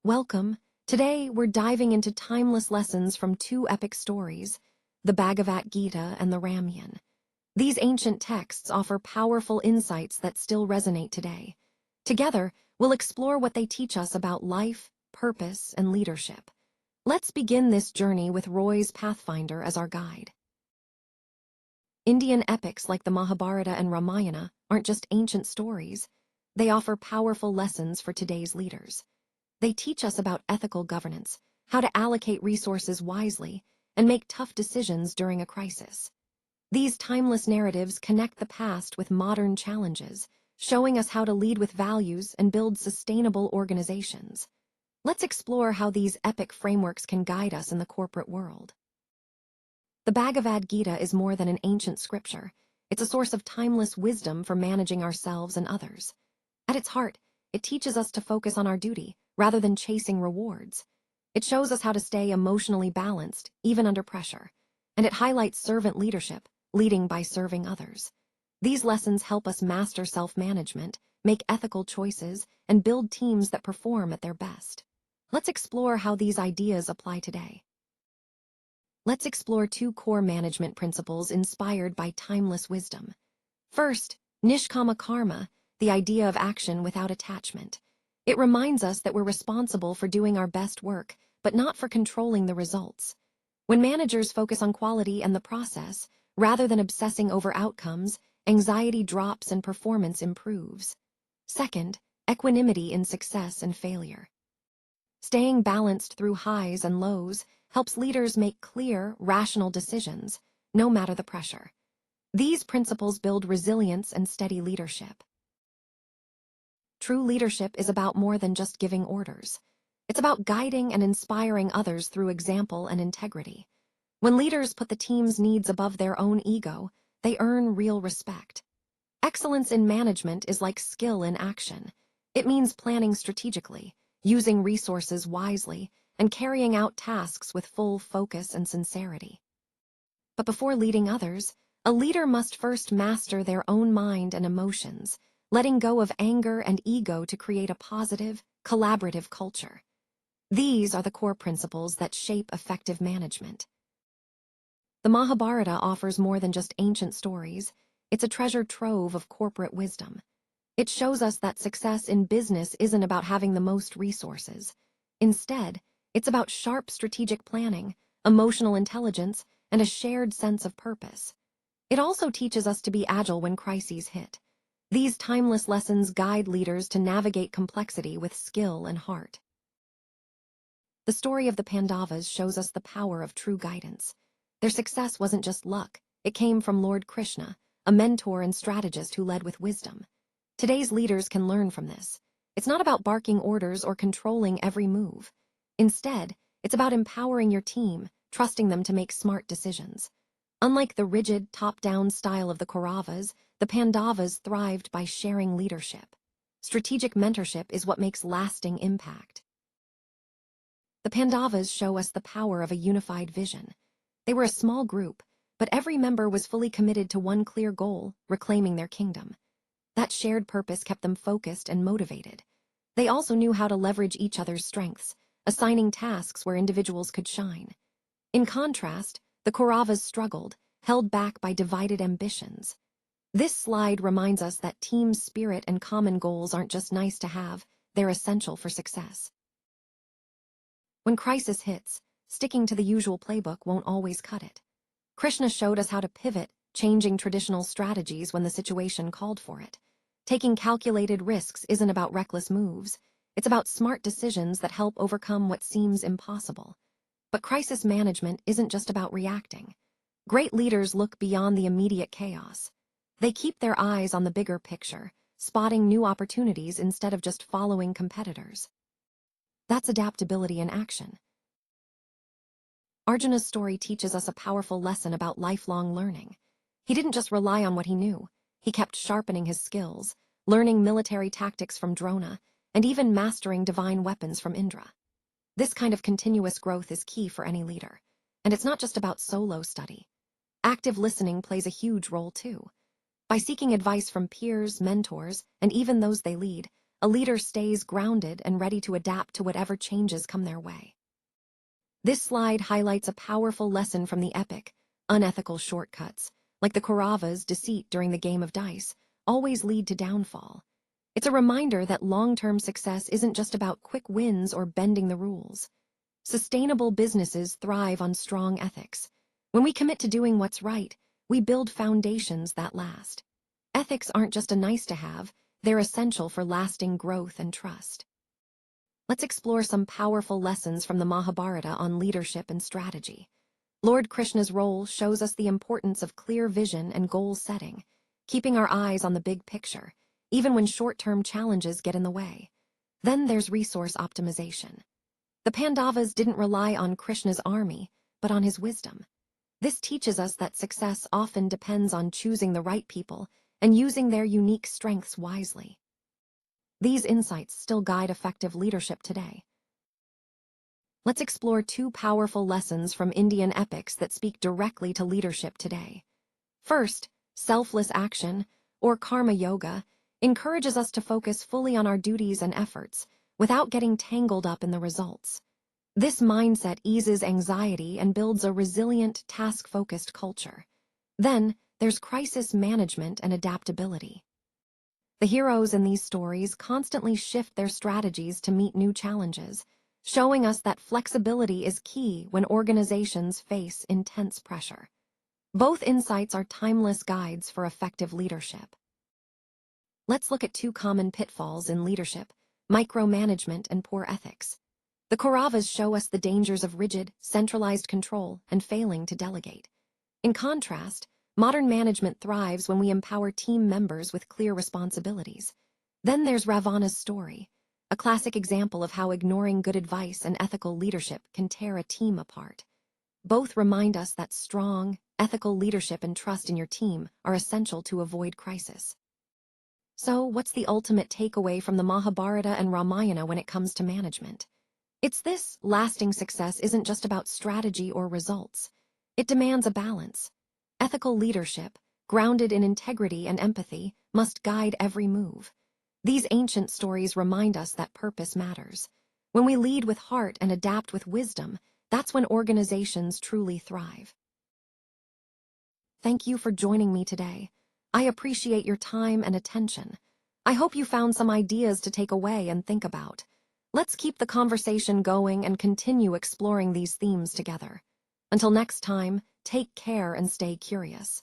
Welcome. Today, we're diving into timeless lessons from two epic stories, the Bhagavad Gita and the Ramayana. These ancient texts offer powerful insights that still resonate today. Together, we'll explore what they teach us about life, purpose, and leadership. Let's begin this journey with Roy's Pathfinder as our guide. Indian epics like the Mahabharata and Ramayana aren't just ancient stories. They offer powerful lessons for today's leaders. They teach us about ethical governance, how to allocate resources wisely, and make tough decisions during a crisis. These timeless narratives connect the past with modern challenges, showing us how to lead with values and build sustainable organizations. Let's explore how these epic frameworks can guide us in the corporate world. The Bhagavad Gita is more than an ancient scripture. It's a source of timeless wisdom for managing ourselves and others. At its heart, it teaches us to focus on our duty, rather than chasing rewards. It shows us how to stay emotionally balanced, even under pressure. And it highlights servant leadership, leading by serving others. These lessons help us master self-management, make ethical choices, and build teams that perform at their best. Let's explore how these ideas apply today. Let's explore two core management principles inspired by timeless wisdom. First, Nishkama Karma, the idea of action without attachment. It reminds us that we're responsible for doing our best work, but not for controlling the results. When managers focus on quality and the process, rather than obsessing over outcomes, anxiety drops and performance improves. Second, equanimity in success and failure. Staying balanced through highs and lows helps leaders make clear, rational decisions, no matter the pressure. These principles build resilience and steady leadership. True leadership is about more than just giving orders. It's about guiding and inspiring others through example and integrity. When leaders put the team's needs above their own ego, they earn real respect. Excellence in management is like skill in action. It means planning strategically, using resources wisely, and carrying out tasks with full focus and sincerity. But before leading others, a leader must first master their own mind and emotions, letting go of anger and ego to create a positive, collaborative culture. These are the core principles that shape effective management. The Mahabharata offers more than just ancient stories. It's a treasure trove of corporate wisdom. It shows us that success in business isn't about having the most resources. Instead, it's about sharp strategic planning, emotional intelligence, and a shared sense of purpose. It also teaches us to be agile when crises hit. These timeless lessons guide leaders to navigate complexity with skill and heart. The story of the Pandavas shows us the power of true guidance. Their success wasn't just luck, it came from Lord Krishna, a mentor and strategist who led with wisdom. Today's leaders can learn from this. It's not about barking orders or controlling every move. Instead, it's about empowering your team, trusting them to make smart decisions. Unlike the rigid, top-down style of the Kauravas, the Pandavas thrived by sharing leadership. Strategic mentorship is what makes lasting impact. The Pandavas show us the power of a unified vision. They were a small group, but every member was fully committed to one clear goal, reclaiming their kingdom. That shared purpose kept them focused and motivated. They also knew how to leverage each other's strengths, assigning tasks where individuals could shine. In contrast, the Kauravas struggled, held back by divided ambitions. This slide reminds us that team spirit and common goals aren't just nice to have, they're essential for success. When crisis hits, sticking to the usual playbook won't always cut it. Krishna showed us how to pivot, changing traditional strategies when the situation called for it. Taking calculated risks isn't about reckless moves. It's about smart decisions that help overcome what seems impossible. But crisis management isn't just about reacting. Great leaders look beyond the immediate chaos. They keep their eyes on the bigger picture, spotting new opportunities instead of just following competitors. That's adaptability in action. Arjuna's story teaches us a powerful lesson about lifelong learning. He didn't just rely on what he knew. He kept sharpening his skills, learning military tactics from Drona, and even mastering divine weapons from Indra. This kind of continuous growth is key for any leader. And it's not just about solo study. Active listening plays a huge role too. By seeking advice from peers, mentors, and even those they lead, a leader stays grounded and ready to adapt to whatever changes come their way. This slide highlights a powerful lesson from the epic. Unethical shortcuts, like the Kaurava's deceit during the game of dice, always lead to downfall. It's a reminder that long-term success isn't just about quick wins or bending the rules. Sustainable businesses thrive on strong ethics. When we commit to doing what's right, we build foundations that last. Ethics aren't just a nice-to-have, they're essential for lasting growth and trust. Let's explore some powerful lessons from the Mahabharata on leadership and strategy. Lord Krishna's role shows us the importance of clear vision and goal setting, keeping our eyes on the big picture, even when short-term challenges get in the way. Then there's resource optimization. The Pandavas didn't rely on Krishna's army, but on his wisdom. This teaches us that success often depends on choosing the right people and using their unique strengths wisely. These insights still guide effective leadership today. Let's explore two powerful lessons from Indian epics that speak directly to leadership today. First, selfless action, or karma yoga, encourages us to focus fully on our duties and efforts without getting tangled up in the results. This mindset eases anxiety and builds a resilient, task-focused culture. Then, there's crisis management and adaptability. The heroes in these stories constantly shift their strategies to meet new challenges, showing us that flexibility is key when organizations face intense pressure. Both insights are timeless guides for effective leadership. Let's look at two common pitfalls in leadership: micromanagement and poor ethics. The Kauravas show us the dangers of rigid, centralized control and failing to delegate. In contrast, modern management thrives when we empower team members with clear responsibilities. Then there's Ravana's story, a classic example of how ignoring good advice and ethical leadership can tear a team apart. Both remind us that strong, ethical leadership and trust in your team are essential to avoid crisis. So, what's the ultimate takeaway from the Mahabharata and Ramayana when it comes to management? It's this: lasting success isn't just about strategy or results. It demands a balance. Ethical leadership, grounded in integrity and empathy, must guide every move. These ancient stories remind us that purpose matters. When we lead with heart and adapt with wisdom, that's when organizations truly thrive. Thank you for joining me today. I appreciate your time and attention. I hope you found some ideas to take away and think about. Let's keep the conversation going and continue exploring these themes together. Until next time, take care and stay curious.